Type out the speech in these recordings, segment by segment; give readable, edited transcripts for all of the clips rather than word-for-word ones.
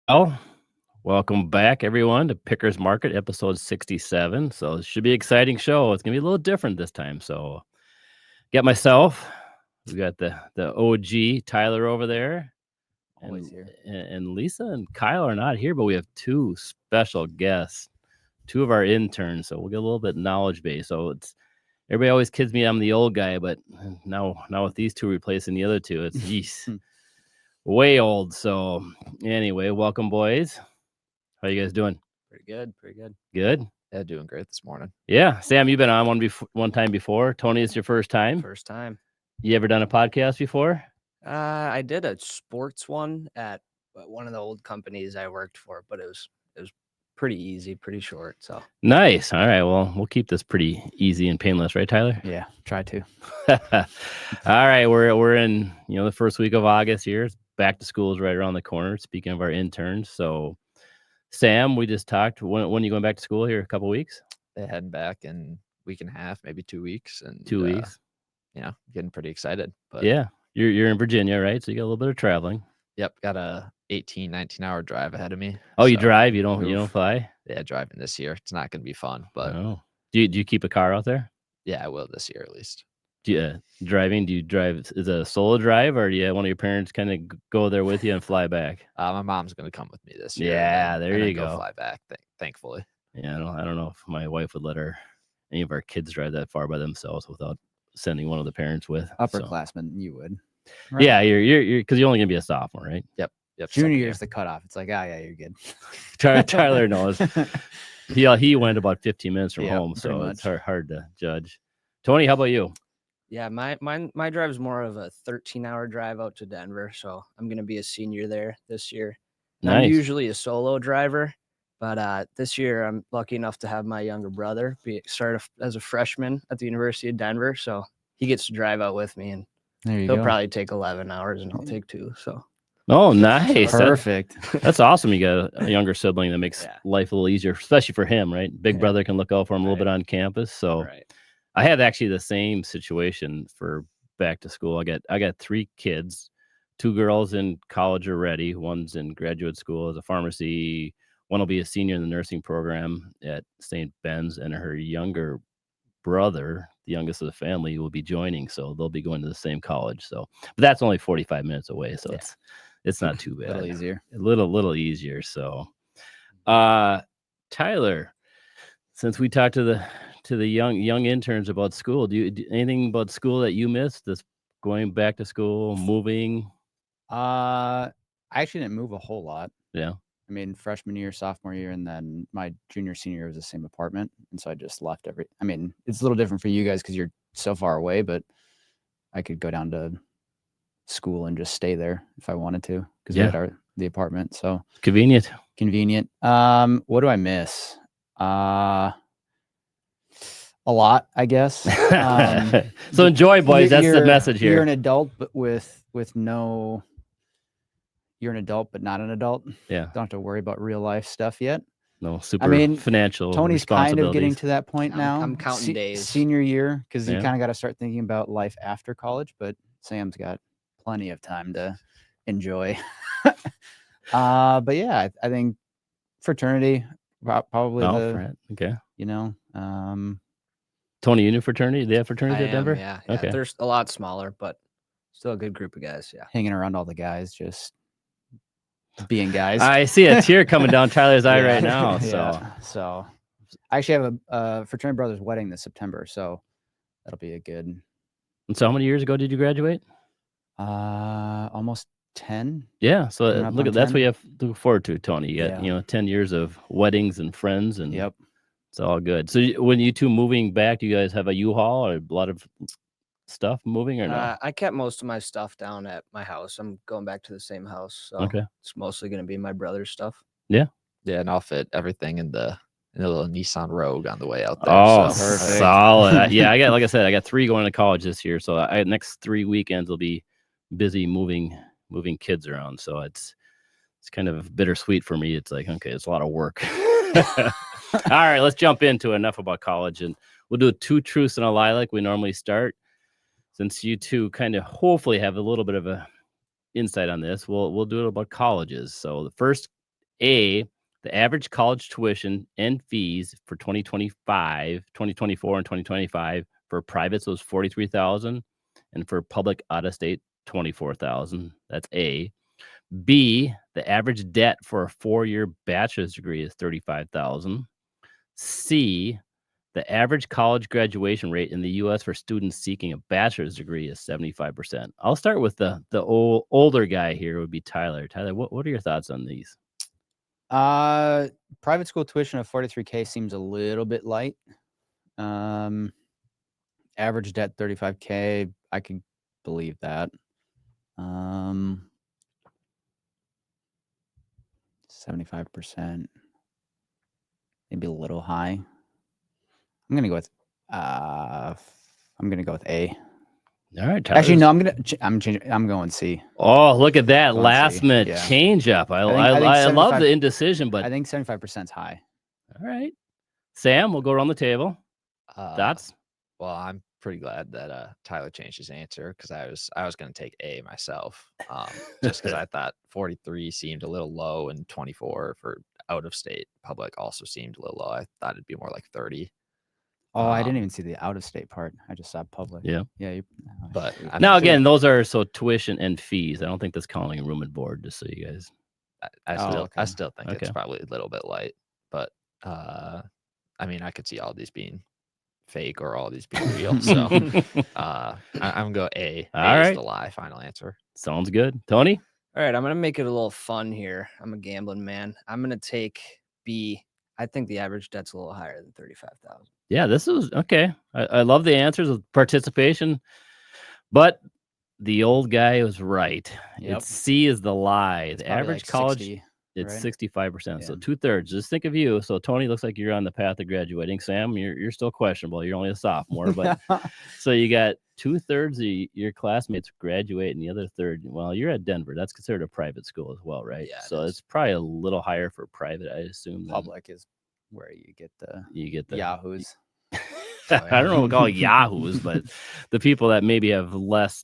Well, welcome back, everyone, to Pickers Market, episode 67. So it should be an exciting show. It's going to be a little different this time. So got myself, we got the OG Tyler over there. Always here. And Lisa and Kyle are not here, but we have two special guests, two of our interns. So we'll get a little bit knowledge base. So it's everybody always kids me I'm the old guy, but now with these two replacing the other two, it's geez. Way old. So anyway, welcome, boys. How you guys doing? Pretty good. Good. Yeah, doing great this morning. Yeah, Sam, you've been on one time before. Tony, it's your first time. First time. You ever done a podcast before? I did a sports one at one of the old companies I worked for, but it was pretty easy, pretty short. So nice. All right. Well, we'll keep this pretty easy and painless, right, Tyler? Yeah, try to. All right, we're in the first week of August here. Back to school is right around the corner. Speaking of our interns, so Sam, we just talked. When are you going back to school here? A couple weeks? They head back in a week and a half, maybe 2 weeks, and 2 weeks. Getting pretty excited. But yeah, you're in Virginia, right? So you got a little bit of traveling. Yep, got a 19 hour drive ahead of me. Oh, you drive? You don't fly? Yeah, driving this year. It's not going to be fun, but do you keep a car out there? Yeah, I will this year at least. Do you drive? Is it a solo drive, or do you have one of your parents kind of go there with you and fly back? My mom's going to come with me this year. Yeah, there you go. Fly back, thankfully. Yeah, I don't know if my wife would let any of our kids drive that far by themselves without sending one of the parents with. Upperclassmen, you would. Right? Yeah, you're because you're only gonna be a sophomore, right? Yep. Junior year's the cutoff. It's like, yeah, you're good. Tyler knows. He went about 15 minutes from home, so much. It's hard to judge. Tony, how about you? Yeah, my drive is more of a 13-hour drive out to Denver, so I'm gonna be a senior there this year. Nice. I'm usually a solo driver, but this year I'm lucky enough to have my younger brother start as a freshman at the University of Denver, so he gets to drive out with me, and he'll probably take 11 hours, and I'll take 2. So. Oh, nice. Perfect. That's awesome. You got a younger sibling that makes life a little easier, especially for him, right? Big brother can look out for him a little bit on campus. So I had actually the same situation for back to school. I got 3 kids, 2 girls in college already. One's in graduate school as a pharmacy. One will be a senior in the nursing program at St. Ben's, and her younger brother, the youngest of the family, will be joining. So they'll be going to the same college. So, but that's only 45 minutes away. So it's not too bad. A little easier. A little easier. So, Tyler, since we talked to the young interns about school, do you anything about school that you missed? This going back to school, moving? I actually didn't move a whole lot. Yeah. I mean, freshman year, sophomore year, and then my junior, senior year was the same apartment, and so I just left I mean, it's a little different for you guys because you're so far away, but I could go down to school and just stay there if I wanted to because we had the apartment. So convenient. What do I miss? A lot, I guess. So enjoy, boys. That's the message here. You're an adult, but you're an adult, but not an adult. Yeah. Don't have to worry about real life stuff yet. No super financial. Tony's kind of getting to that point now. I'm counting days. Senior year, because you kind of got to start thinking about life after college. But Sam's got plenty of time to enjoy. But yeah, I think fraternity probably okay. Tony, you knew fraternity? They have fraternity at Denver? Yeah. Okay. There's a lot smaller, but still a good group of guys. Yeah. Hanging around all the guys, just being guys. I see a tear coming down Tyler's eye right now. So I actually have a fraternity brother's wedding this September, so that'll be a good. And so how many years ago did you graduate? Almost 10. Yeah. So look at that's 10. what you have to look forward to, Tony. You got 10 years of weddings and friends, and it's all good. So when you two moving back, do you guys have a U-Haul or a lot of stuff moving or no? I kept most of my stuff down at my house. I'm going back to the same house, so it's mostly going to be my brother's stuff. Yeah, and I'll fit everything in the little Nissan Rogue on the way out there. Oh, so solid. I got 3 going to college this year, so next 3 weekends will be busy moving kids around. So it's kind of bittersweet for me. It's like, okay, it's a lot of work. All right, let's jump into enough about college, and we'll do 2 truths and a lie like we normally start. since you two kind of hopefully have a little bit of a insight on this, we'll do it about colleges. So the first A, the average college tuition and fees for 2024, and 2025 for privates was $43,000, and for public out of state $24,000. That's A. B, the average debt for a 4-year bachelor's degree is $35,000. C, the average college graduation rate in the U.S. for students seeking a bachelor's degree is 75%. I'll start with the older guy here. Would be Tyler. Tyler, what are your thoughts on these? Private school tuition of $43K seems a little bit light. Average debt $35K. I can believe that. 75%, maybe a little high. I'm gonna go with A. All right, Tyler. Actually, no, I'm going C. Oh, look at that Going last C, minute yeah. change up. I love the indecision, but I think 75% is high. all right. Sam, we'll go around the table. Thoughts? Well, I'm pretty glad that Tyler changed his answer, because I was going to take A myself, just because I thought 43 seemed a little low, and 24 for out of state public also seemed a little low. I thought it'd be more like 30. Oh, I didn't even see the out of state part. I just saw public. Yeah. Yeah. But Now again, those are tuition and fees. I don't think that's counting room and board. Just so you guys. I still think Okay. it's probably a little bit light, but I mean, I could see all these being fake or all these being real. So I'm gonna go A. All A right. is the lie. Final answer. Sounds good. Tony? All right, I'm gonna make it a little fun here. I'm a gambling man. I'm gonna take B. I think the average debt's a little higher than 35,000. Yeah, this is okay. I love the answers of participation, but the old guy was right. Yep. It's C is the lie. It's The probably average like college, 60, it's right? 65%. So Yeah. 2/3. Just think of you. So Tony, looks like you're on the path of graduating. Sam, you're still questionable. You're only a sophomore, but so you got 2/3 of your classmates graduate, and the other third. Well, you're at Denver. That's considered a private school as well, right? Yeah, it So is. it's probably a little higher for private, I assume. than Public is where you get the yahoos. I don't know what to call it yahoos, but the people that maybe have less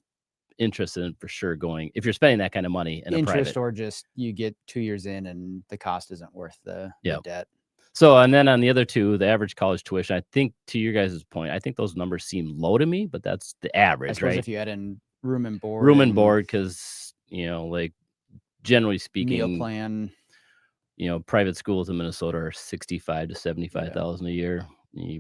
interest in for sure going, if you're spending that kind of money in a Interest, private. or just you get 2 years in and the cost isn't worth the debt. So, and then on the other two, the average college tuition, I think to your guys' point, I think those numbers seem low to me, but that's the I average, suppose right? if you add in room and board, Room and board, because, like generally speaking, meal plan. Private schools in Minnesota are 65 to 75,000 a year.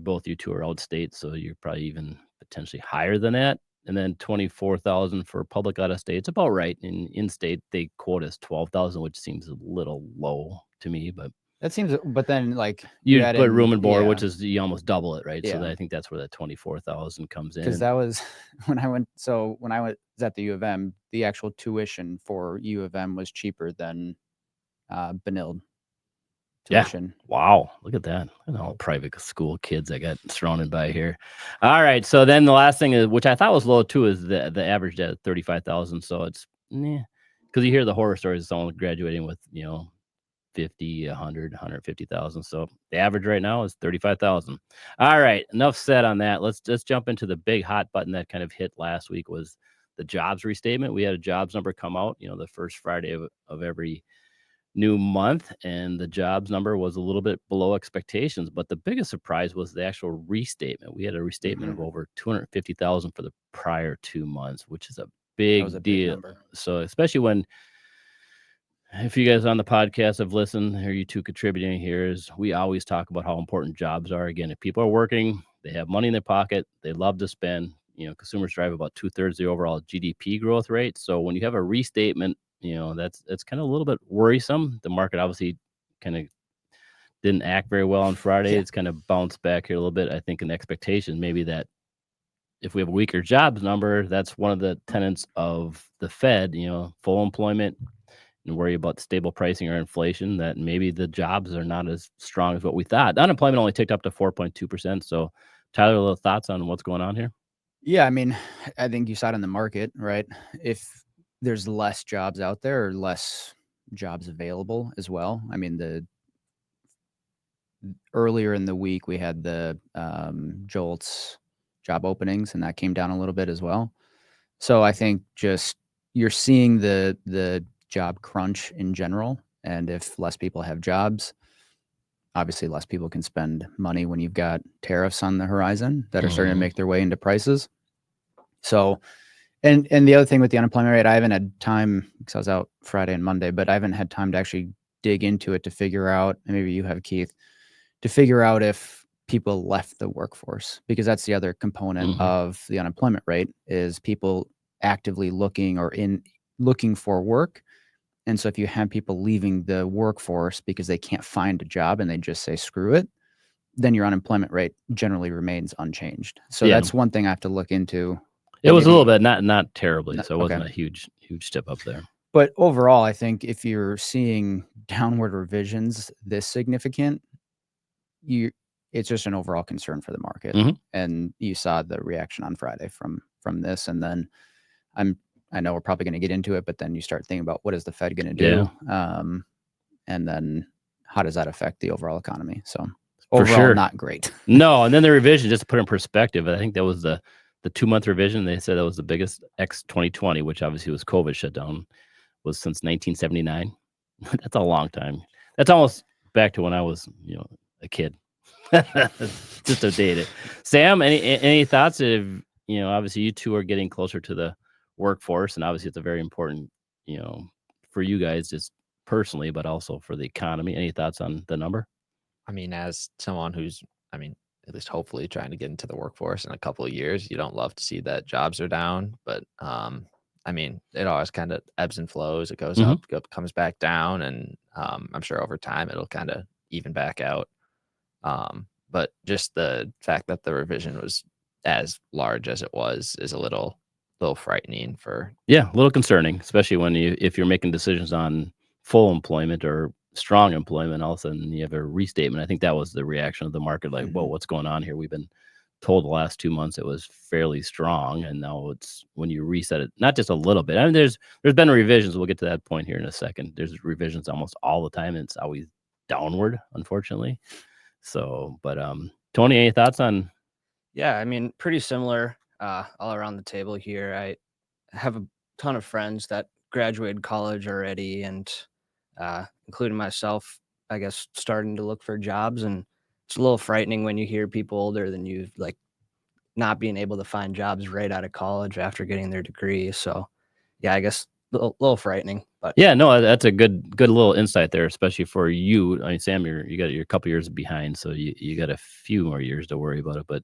Both you two are outstate, so you're probably even potentially higher than that. And then 24,000 for public out of state. It's about right. In state, they quote as 12,000, which seems a little low to me. But That seems, but then like you add put in- room and board, yeah, which is you almost double it, right? So Yeah. I think that's where that 24,000 comes in. because that was when I went. So when I was at the U of M, the actual tuition for U of M was cheaper than Benilde Yeah. tuition. Wow, look at that. Look at all the private school kids I got surrounded by here. All right, so then the last thing is, which I thought was low too, is the average debt at 35,000. So it's because you hear the horror stories of someone graduating with 50, 100, 150,000. So the average right now is 35,000. All right, enough said on that. Let's just jump into the big hot button that kind of hit last week was the jobs restatement. We had a jobs number come out, the first Friday of every new month, and the jobs number was a little bit below expectations, but the biggest surprise was the actual restatement. We had a restatement of over 250,000 for the prior 2 months, which is a big was a big deal. number. So especially if you guys on the podcast have listened, or you two contributing here, is we always talk about how important jobs are. Again, if people are working, they have money in their pocket, they love to spend. Consumers drive about 2/3 of the overall GDP growth rate. So when you have a restatement, that's kind of a little bit worrisome. The market obviously kind of didn't act very well on Friday. Yeah. It's kind of bounced back here a little bit. I think an expectation maybe that if we have a weaker jobs number, that's one of the tenets of the Fed, full employment and worry about stable pricing or inflation, that maybe the jobs are not as strong as what we thought. Unemployment only ticked up to 4.2%. So Tyler, a little thoughts on what's going on here? Yeah, I mean, I think you saw it in the market, right? If there's less jobs out there or less jobs available as well. I mean, earlier in the week we had the JOLTS job openings, and that came down a little bit as well. So I think just you're seeing the job crunch in general. And if less people have jobs, obviously less people can spend money when you've got tariffs on the horizon that are starting to make their way into prices. So, and the other thing with the unemployment rate, I haven't had time, because I was out Friday and Monday, but I haven't had time to actually dig into it to figure out, and maybe you have, Keith, to figure out if people left the workforce, because that's the other component of the unemployment rate, is people actively looking or looking for work. And so if you have people leaving the workforce because they can't find a job and they just say, screw it, then your unemployment rate generally remains unchanged. So that's one thing I have to look into. It was a little bit, not terribly. So it wasn't a huge step up there. But overall, I think if you're seeing downward revisions this significant, it's just an overall concern for the market. And you saw the reaction on Friday from this. And then I know we're probably going to get into it, but then you start thinking about what is the Fed going to do? And then how does that affect the overall economy? So overall, not great. No. And then the revision, just to put in perspective, I think that was the 2-month revision. They said that was the biggest X 2020, which obviously was COVID shutdown, was since 1979. That's a long time. That's almost back to when I was, a kid. Just outdated. Sam, any thoughts? Obviously you two are getting closer to the workforce, and obviously it's a very important, for you guys just personally, but also for the economy. Any thoughts on the number? I mean, as someone who's, at least hopefully trying to get into the workforce in a couple of years, you don't love to see that jobs are down, but it always kind of ebbs and flows. It goes up, comes back down, and I'm sure over time it'll kind of even back out. But just the fact that the revision was as large as it was is a little frightening a little concerning, especially if you're making decisions on full employment or strong employment, all of a sudden you have a restatement. I think that was the reaction of the market, like, whoa, what's going on here? We've been told the last 2 months it was fairly strong, and now it's when you reset it, not just a little bit. There's been revisions. We'll get to that point here in a second. There's revisions almost all the time, and it's always downward, unfortunately. So, but Tony, any thoughts on? Yeah, pretty similar all around the table here. I have a ton of friends that graduated college already, and including myself, I guess, starting to look for jobs. And it's a little frightening when you hear people older than you, like, not being able to find jobs right out of college after getting their degree. So yeah, I guess a little frightening. But yeah, no, that's a good little insight there, especially for you. Sam, you're a couple years behind, so you got a few more years to worry about it. But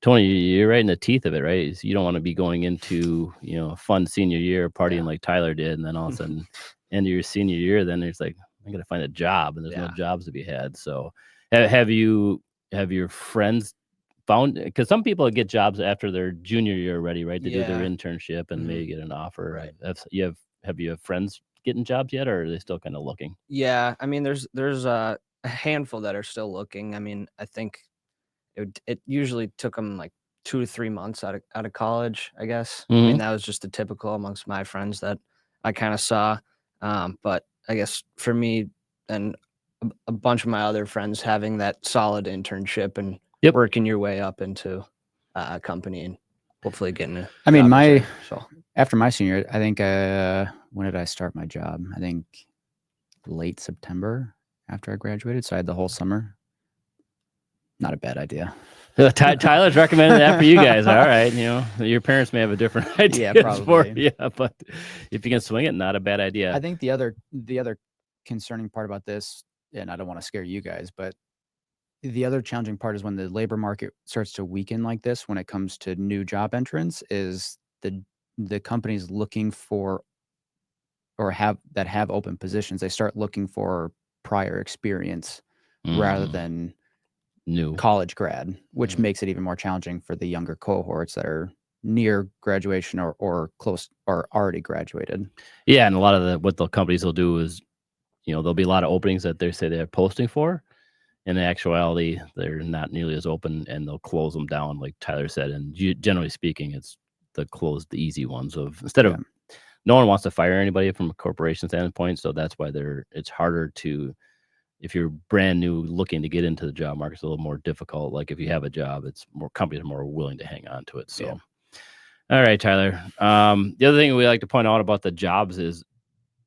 Tony, you're right in the teeth of it, right? You don't want to be going into, a fun senior year partying like Tyler did, and then all of a sudden, end of your senior year, then it's like, I got to find a job, and there's no jobs to be had. So, have your friends found? Because some people get jobs after their junior year already, right? They do their internship and maybe get an offer. Right. Have you friends getting jobs yet, or are they still kind of looking? Yeah, there's a handful that are still looking. I think it usually took them like 2 to 3 months out of college, I guess. That was just the typical amongst my friends that I kind of saw. But I guess for me and a bunch of my other friends, having that solid internship and working your way up into a company and hopefully getting a after my senior year, I think when did I start my job? I think late September after I graduated. So I had the whole summer. Not a bad idea. Tyler's recommending that for you guys. All right. Your parents may have a different idea. Yeah, probably. But if you can swing it, not a bad idea. I think the other concerning part about this, and I don't want to scare you guys, but the other challenging part is when the labor market starts to weaken like this, when it comes to new job entrants, is the companies looking for or have open positions, they start looking for prior experience rather than new college grad, which makes it even more challenging for the younger cohorts that are near graduation or close or already graduated. Yeah, and a lot of what the companies will do is, there'll be a lot of openings that they say they're posting for. In actuality, they're not nearly as open, and they'll close them down, like Tyler said. And generally speaking, it's the easy ones of no one wants to fire anybody from a corporation standpoint, so that's why it's harder to. If you're brand new looking to get into the job market, it's a little more difficult. Like if you have a job, it's more companies are more willing to hang on to it. So, All right, Tyler. The other thing we like to point out about the jobs is,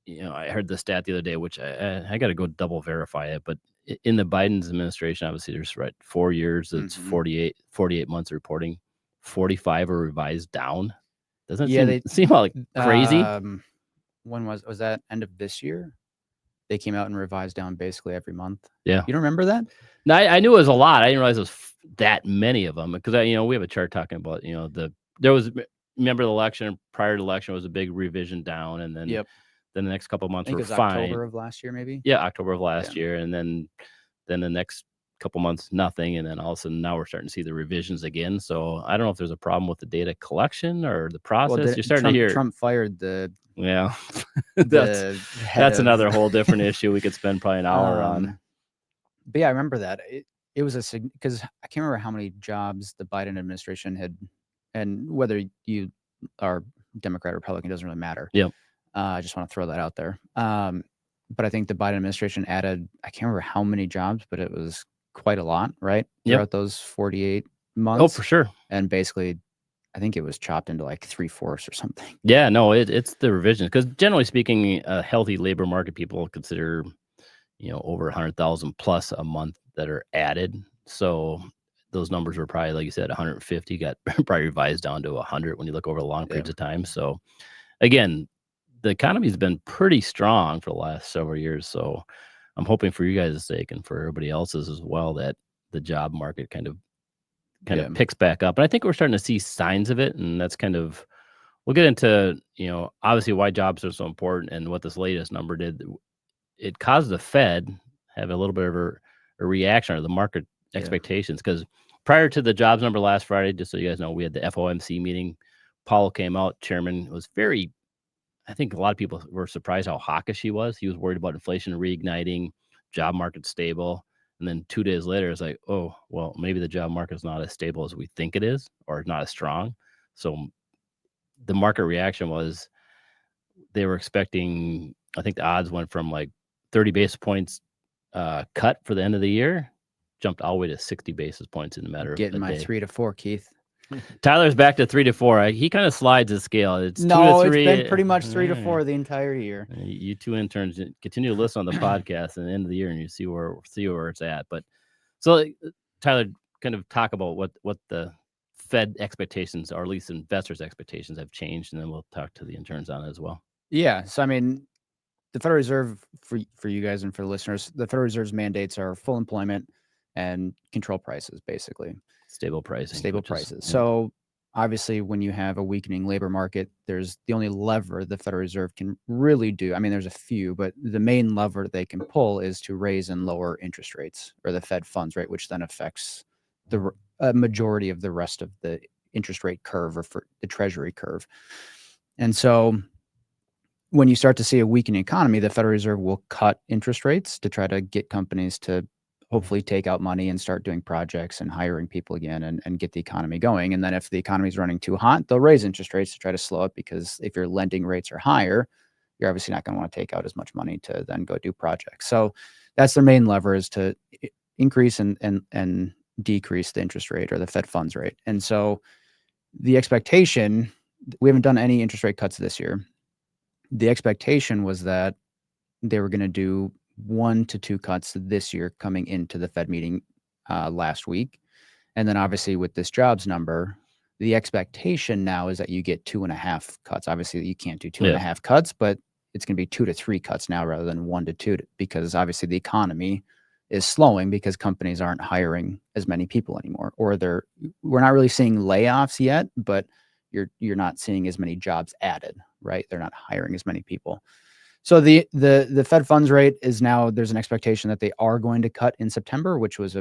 I heard the stat the other day, which I got to go double verify it, but in the Biden's administration, obviously there's 4 years, it's 48 months of reporting, 45 are revised down. Doesn't it seem like crazy? When was that end of this year? They came out and revised down basically every month. Yeah. You don't remember that? No, I knew it was a lot. I didn't realize it was that many of them because we have a chart talking about, remember the election, prior to the election was a big revision down, and then then the next couple of months I think were it was fine. October of last year, maybe. Yeah, October of last year, and then the next couple months nothing, and then all of a sudden now we're starting to see the revisions again. So I don't know if there's a problem with the data collection or the process. Well, You're starting to hear Trump fired the that's another whole different issue we could spend probably an hour on. But yeah, I remember that it was because I can't remember how many jobs the Biden administration had, and whether you are Democrat or Republican doesn't really matter. Yep. I just want to throw that out there. But I think the Biden administration added, I can't remember how many jobs, but it was quite a lot, right? Throughout those 48 months. Oh, for sure. And basically, I think it was chopped into like 3/4 or something. Yeah, no, it's the revision because generally speaking, a healthy labor market, people consider, over 100,000 plus a month that are added. So those numbers were probably, like you said, 150 got probably revised down to 100 when you look over long periods of time. So again, the economy's been pretty strong for the last several years. So I'm hoping for you guys' sake and for everybody else's as well that the job market kind of picks back up. And I think we're starting to see signs of it. And that's we'll get into, obviously why jobs are so important and what this latest number did. It caused the Fed have a little bit of a reaction or the market expectations because prior to the jobs number last Friday, just so you guys know, we had the FOMC meeting. Powell came out, chairman was I think a lot of people were surprised how hawkish he was. He was worried about inflation reigniting, job market stable. And then 2 days later, it's like, oh, well, maybe the job market is not as stable as we think it is or not as strong. So the market reaction was they were expecting, I think the odds went from like 30 basis points cut for the end of the year, jumped all the way to 60 basis points in a matter of a day. Getting my 3 to 4, Keith. Tyler's back to 3 to 4. He kind of slides his scale. It's 2 to 3. It's been pretty much 3 to 4 the entire year. You two interns continue to listen on the podcast at the end of the year, and you see where it's at. But so, Tyler, kind of talk about what the Fed expectations, or at least investors' expectations, have changed, and then we'll talk to the interns on it as well. Yeah. So I mean, the Federal Reserve, for you guys and for the listeners, the Federal Reserve's mandates are full employment and control prices, basically. Stable pricing. Stable prices. So obviously, when you have a weakening labor market, there's the only lever the Federal Reserve can really do. I mean, there's a few, but the main lever they can pull is to raise and lower interest rates, or the Fed funds rate, which then affects the majority of the rest of the interest rate curve, or for the Treasury curve. And so when you start to see a weakening economy, the Federal Reserve will cut interest rates to try to get companies to hopefully take out money and start doing projects and hiring people again and get the economy going. And then if the economy is running too hot, they'll raise interest rates to try to slow it, because if your lending rates are higher, you're obviously not going to want to take out as much money to then go do projects. So that's their main lever, is to increase and decrease the interest rate, or the Fed funds rate. And so the expectation, we haven't done any interest rate cuts this year. The expectation was that they were going to do 1 to 2 cuts this year coming into the Fed meeting last week. And then obviously with this jobs number, the expectation now is that you get 2.5 cuts. Obviously you can't do 2.5 cuts, but it's going to be 2 to 3 cuts now rather than 1 to 2, because obviously the economy is slowing because companies aren't hiring as many people anymore, or we're not really seeing layoffs yet, but you're not seeing as many jobs added, right? They're not hiring as many people. So the Fed funds rate is now, there's an expectation that they are going to cut in September, which was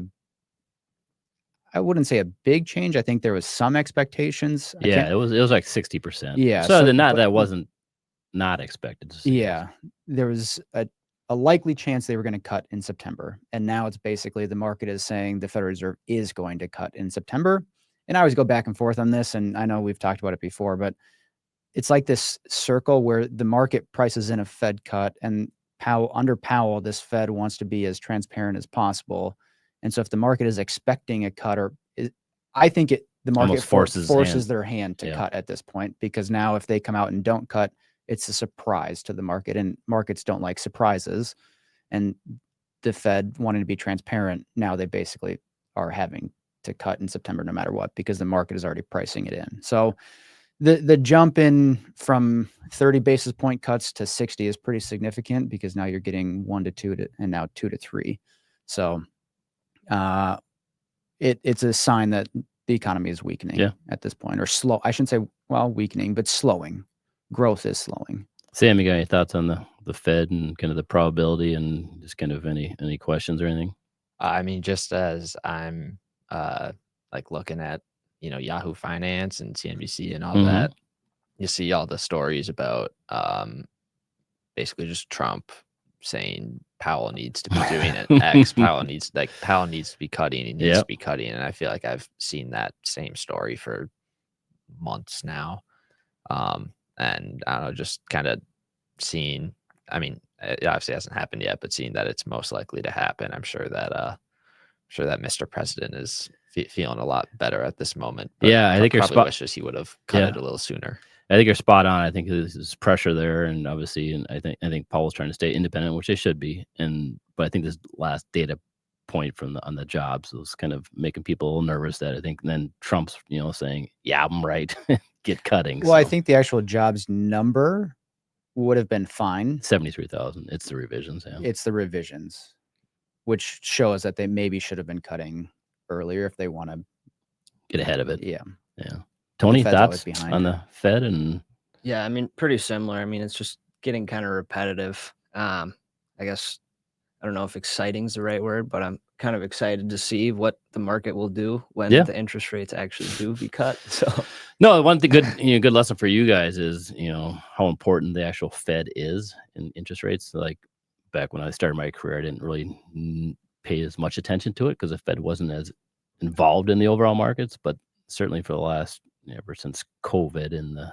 I wouldn't say a big change. I think there was some expectations. It was like 60%. Yeah. So that wasn't not expected. Yeah. There was a likely chance they were going to cut in September. And now it's basically the market is saying the Federal Reserve is going to cut in September. And I always go back and forth on this, and I know we've talked about it before, but it's like this circle where the market prices in a Fed cut, and under Powell, this Fed wants to be as transparent as possible. And so if the market is expecting a cut, I think the market Almost forces hand. their hand to cut at this point, because now if they come out and don't cut, it's a surprise to the market, and markets don't like surprises. And the Fed wanting to be transparent, now they basically are having to cut in September no matter what, because the market is already pricing it in. So the jump in from 30 basis point cuts to 60 is pretty significant, because now you're getting 1 to 2 and now 2 to 3. So it's a sign that the economy is weakening at this point, or slow. I shouldn't say, well, weakening, but slowing. Growth is slowing. Sam, you got any thoughts on the Fed and kind of the probability, and just kind of any questions or anything? I mean, just as I'm like looking at, Yahoo Finance and CNBC and all that, you see all the stories about basically just Trump saying Powell needs to be doing it. Powell needs to be cutting. He needs to be cutting. And I feel like I've seen that same story for months now. And I don't know, just kind of seeing, I mean, it obviously hasn't happened yet, but seeing that it's most likely to happen, I'm sure that Mr. President is feeling a lot better at this moment. Yeah, I think you're probably wishes he would have cut it a little sooner. I think you're spot on. I think there's pressure there, and obviously, and I think Powell's trying to stay independent, which they should be. But I think this last data point on the jobs was kind of making people a little nervous. That I think, and then Trump's saying, "Yeah, I'm right, get cutting." Well, I think the actual jobs number would have been fine. 73,000. It's the revisions. Yeah, it's the revisions, which shows that they maybe should have been cutting earlier if they want to get ahead of it. Yeah. Tony, thoughts on the Fed? And yeah, I mean, pretty similar. I mean, it's just getting kind of repetitive. I guess I don't know if exciting is the right word, but I'm kind of excited to see what the market will do when the interest rates actually do be cut. So no, one thing good lesson for you guys is how important the actual Fed is in interest rates. Like back when I started my career, I didn't really pay as much attention to it because the Fed wasn't as involved in the overall markets, but certainly for the last ever since COVID and the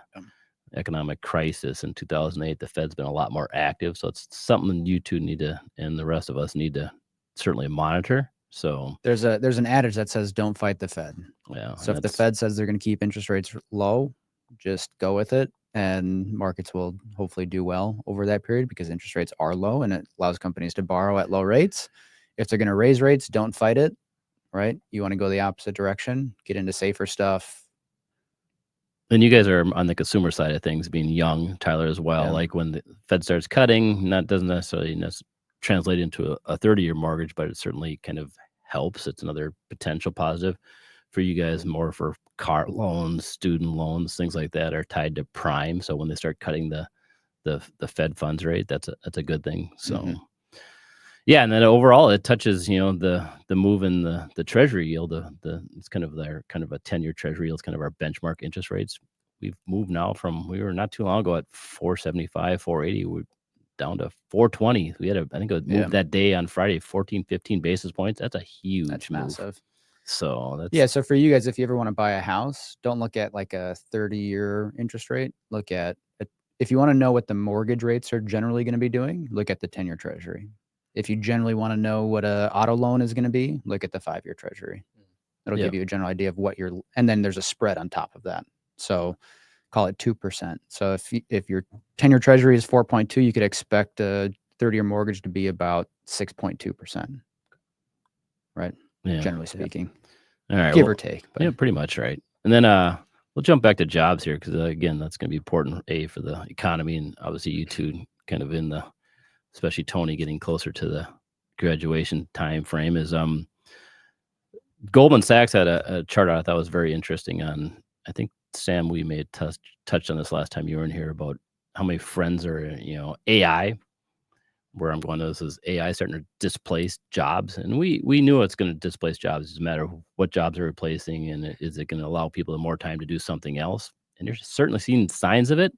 economic crisis in 2008, the Fed's been a lot more active. So it's something you two need to, and the rest of us need to certainly monitor. So there's an adage that says, don't fight the Fed. Yeah. So if the Fed says they're going to keep interest rates low, just go with it. And markets will hopefully do well over that period because interest rates are low and it allows companies to borrow at low rates. If they're going to raise rates, don't fight it, right? You want to go the opposite direction, get into safer stuff. And you guys are on the consumer side of things, being young, Tyler, as well. Yeah. Like when the Fed starts cutting, that doesn't necessarily translate into a 30-year mortgage, but it certainly kind of helps. It's another potential positive for you guys, more for car loans, student loans, things like that are tied to prime. So when they start cutting the Fed funds rate, that's a good thing. So yeah, and then overall it touches the move in the Treasury yield. It's kind of a 10-year Treasury yield. It's kind of our benchmark interest rates. We've moved now from, we were not too long ago at 475, 480. We're down to 420. We had I think it was moved that day on Friday, 14, 15 basis points. That's a huge move. Massive. So so for you guys, if you ever want to buy a house, don't look at like a 30-year interest rate. Look at, if you want to know what the mortgage rates are generally going to be doing, look at the 10-year Treasury. If you generally want to know what a auto loan is going to be, look at the 5-year Treasury. It'll give you a general idea of what and then there's a spread on top of that. So call it 2%. So if your 10-year Treasury is 4.2, you could expect a 30-year mortgage to be about 6.2%. Right? Yeah, generally speaking. All right. Give or take. But. Yeah, pretty much right. And then we'll jump back to jobs here because, again, that's going to be important, for the economy. And obviously you two kind of especially Tony getting closer to the graduation time frame is Goldman Sachs had a chart I thought was very interesting on, I think, Sam, we may have touched on this last time you were in here about how many friends are, AI, where I'm going to this is AI starting to displace jobs. And we knew it's going to displace jobs. It doesn't matter what jobs are replacing. And is it going to allow people more time to do something else? And you're certainly seeing signs of it.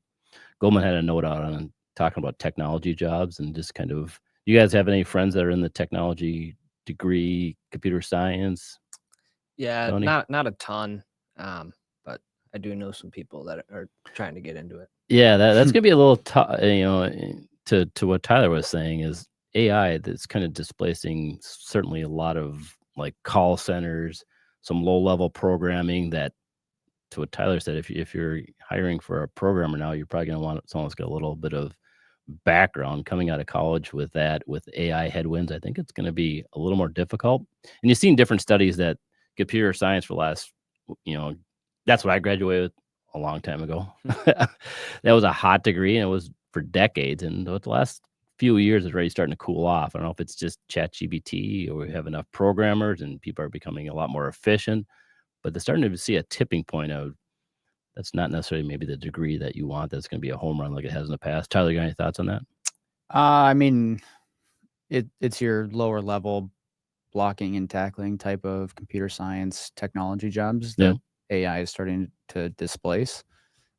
Goldman had a note out on talking about technology jobs and just kind of, you guys have any friends that are in the technology degree, computer science? Yeah, Tony? not a ton. But I do know some people that are trying to get into it. Yeah, that's going to be a little tough, to what Tyler was saying is AI that's kind of displacing certainly a lot of like call centers, some low level programming that to what Tyler said, if you're hiring for a programmer now, you're probably going to want someone that's got a little bit of background coming out of college with that, with AI headwinds. I think it's going to be a little more difficult. And you've seen different studies that computer science for the last, that's what I graduated with a long time ago. That was a hot degree, and it was for decades. And the last few years is already starting to cool off. I don't know if it's just ChatGPT or we have enough programmers and people are becoming a lot more efficient, but they're starting to see a tipping point of that's not necessarily maybe the degree that you want that's going to be a home run like it has in the past. Tyler, you got any thoughts on that? I mean, it's your lower level blocking and tackling type of computer science technology jobs that AI is starting to displace.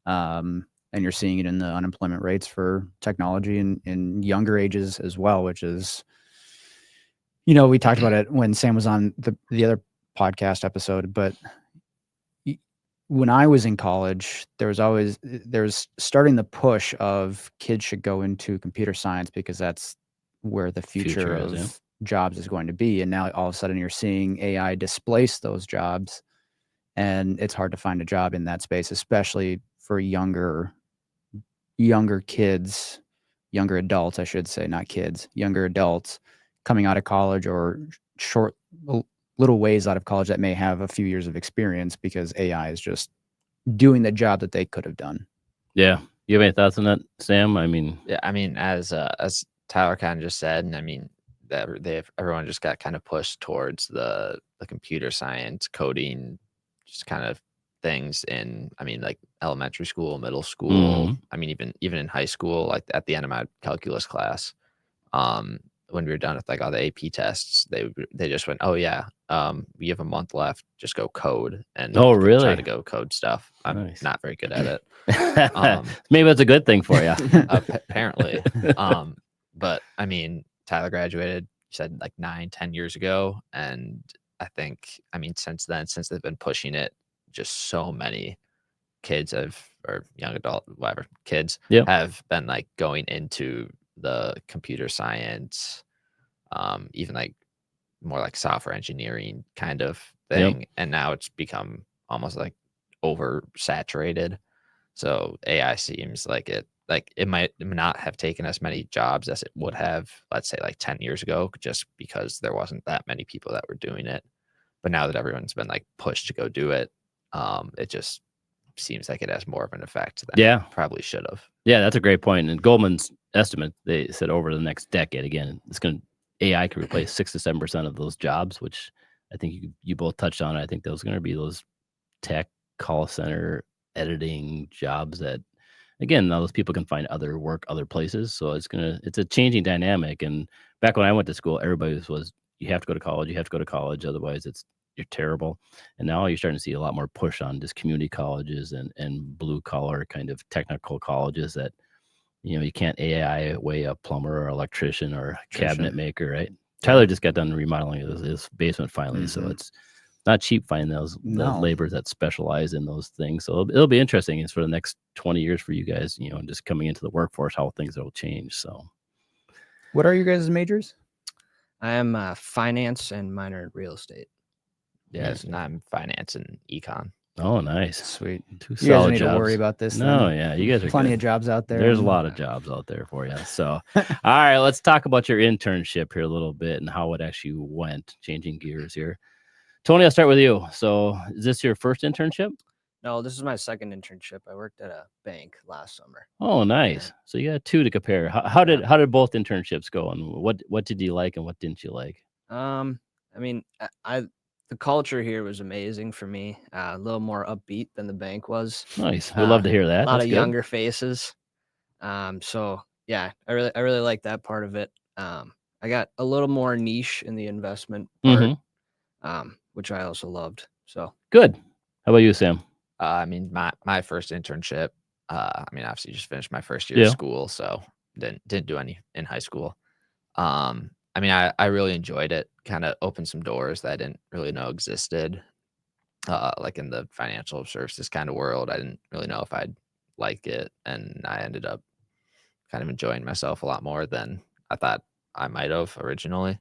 And you're seeing it in the unemployment rates for technology in younger ages as well, which is, we talked about it when Sam was on the other podcast episode, but when I was in college, there's starting the push of kids should go into computer science because that's where the future of jobs is going to be. And now all of a sudden you're seeing AI displace those jobs, and it's hard to find a job in that space, especially for younger kids, younger adults, I should say, not kids, younger adults coming out of college or little ways out of college that may have a few years of experience because AI is just doing the job that they could have done. Yeah. You have any thoughts on that, Sam? As Tyler kind of just said, and I mean, everyone just got kind of pushed towards the computer science, coding, just kind of things in, like elementary school, middle school. Even in high school, like at the end of my calculus class, when we were done with like all the AP tests, they just went, "Oh yeah, we have a month left. Just go code." And really? Try to go code stuff. I'm not very good at it. Maybe that's a good thing for you. Apparently. But Tyler graduated, you said like 9-10 years ago, and I think since then, since they've been pushing it, just so many kids or young adult, whatever kids have been like going into the computer science, even like more like software engineering kind of thing. And now it's become almost like oversaturated. So AI seems like it might not have taken as many jobs as it would have, let's say like 10 years ago, just because there wasn't that many people that were doing it. But now that everyone's been like pushed to go do it, it just seems like it has more of an effect than it probably should have. Yeah, that's a great point. And Goldman's estimate, they said over the next decade, again, AI could replace 6 to 7% of those jobs, which I think you both touched on. I think those are going to be those tech, call center, editing jobs that, again, now those people can find other work other places. So it's a changing dynamic. And back when I went to school, everybody was you have to go to college, otherwise you're terrible. And now you're starting to see a lot more push on just community colleges and blue collar kind of technical colleges that, you can't AI away a plumber or electrician or cabinet maker, right? Tyler just got done remodeling his basement finally. So it's not cheap finding those laborers that specialize in those things. So it'll be interesting. It's for the next 20 years for you guys, just coming into the workforce, how things will change. So what are your guys' majors? I am finance and minor in real estate. Yes, and I'm finance and econ. Oh, nice. Sweet. Two you guys don't solid need jobs. to worry about this. No, then. you guys are plenty good. of jobs out there. There's a lot of jobs out there for you. So, all right, let's talk about your internship here a little bit and how it actually went, changing gears here. Tony, I'll start with you. So is this your first internship? No, this is my second internship. I worked at a bank last summer. Oh, nice. So you got two to compare. How did both internships go, and what did you like and what didn't you like? The culture here was amazing for me. A little more upbeat than the bank was. Nice. We love to hear that. A lot of younger faces. So yeah, I really like that part of it. I got a little more niche in the investment part, which I also loved. So good. How about you, Sam? My first internship. Obviously just finished my first year of school, so didn't do any in high school. I really enjoyed it. Kind of opened some doors that I didn't really know existed. Like in the financial services kind of world, I didn't really know if I'd like it, and I ended up kind of enjoying myself a lot more than I thought I might have originally.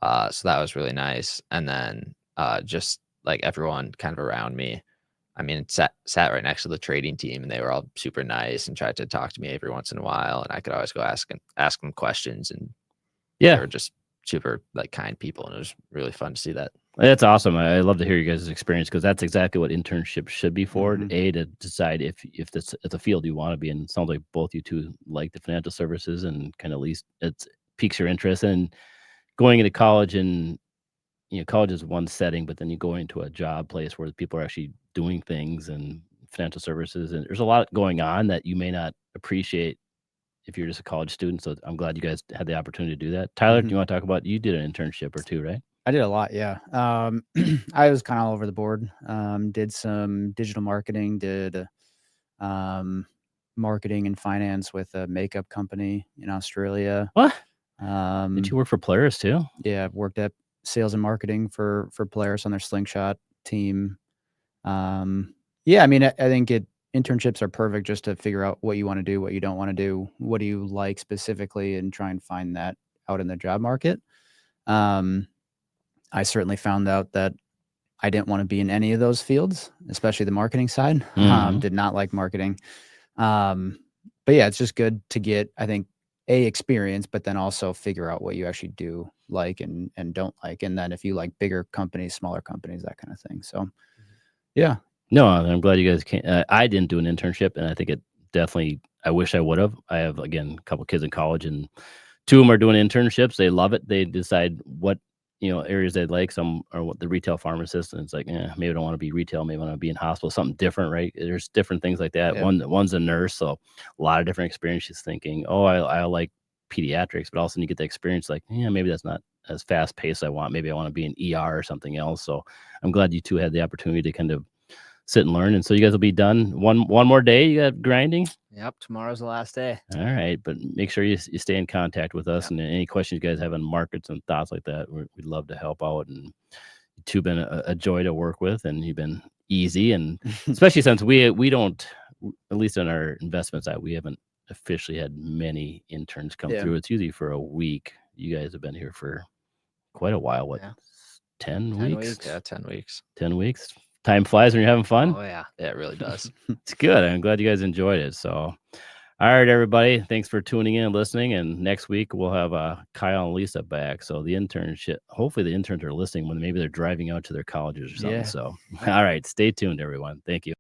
So that was really nice. And then just like everyone kind of around me, I mean, sat right next to the trading team, and they were all super nice and tried to talk to me every once in a while, and I could always go ask them questions, and they were just super like kind people, and it was really fun to see that. That's awesome. I love to hear you guys' experience, because that's exactly what internships should be for. To decide if it's a field you want to be in. It sounds like both you two like the financial services, and kind of at least it piques your interest. And going into college, and college is one setting, but then you go into a job place where people are actually doing things and financial services, and there's a lot going on that you may not appreciate if you're just a college student. So I'm glad you guys had the opportunity to do that. Tyler, do you want to talk about, you did an internship or two, right? I did a lot, yeah. I was kind of all over the board. Did some digital marketing, did marketing and finance with a makeup company in Australia. What? Did you work for Polaris too? Yeah, I've worked at sales and marketing for Polaris on their Slingshot team. Yeah, I mean, I think internships are perfect just to figure out what you want to do, what you don't want to do, what do you like specifically, and try and find that out in the job market. I certainly found out that I didn't want to be in any of those fields, especially the marketing side. Did not like marketing. But yeah, it's just good to get, I think, experience, but then also figure out what you actually do like and don't like. And then if you like bigger companies, smaller companies, that kind of thing. So yeah. No, I'm glad you guys came. I didn't do an internship, and I think it definitely, I wish I would have. I have, again, a couple kids in college, and two of them are doing internships. They love it. They decide what areas they'd like. Some are what the retail pharmacist, and it's like, maybe I don't want to be retail, maybe I want to be in hospital, something different, right? There's different things like that. Yeah. One's a nurse, so a lot of different experiences, thinking, I like pediatrics, but also you get the experience like, maybe that's not as fast paced as I want. Maybe I want to be in ER or something else. So I'm glad you two had the opportunity to kind of sit and learn. And so you guys will be done one more day. You got grinding. Yep, tomorrow's the last day. All right, but make sure you stay in contact with us. Yep. And any questions you guys have on markets and thoughts like that, we'd love to help out. And you two have been a joy to work with, and you've been easy, and especially since we don't, at least on our investment side, we haven't officially had many interns come through. It's usually for a week. You guys have been here for quite a while. What, 10 weeks? Yeah, 10 weeks. 10 weeks. Time flies when you're having fun. Oh yeah, it really does. It's good. I'm glad you guys enjoyed it. So, all right, everybody, thanks for tuning in and listening. And next week we'll have Kyle and Lisa back. So the internship, hopefully the interns are listening when maybe they're driving out to their colleges or something. Yeah. So, all right, stay tuned, everyone. Thank you.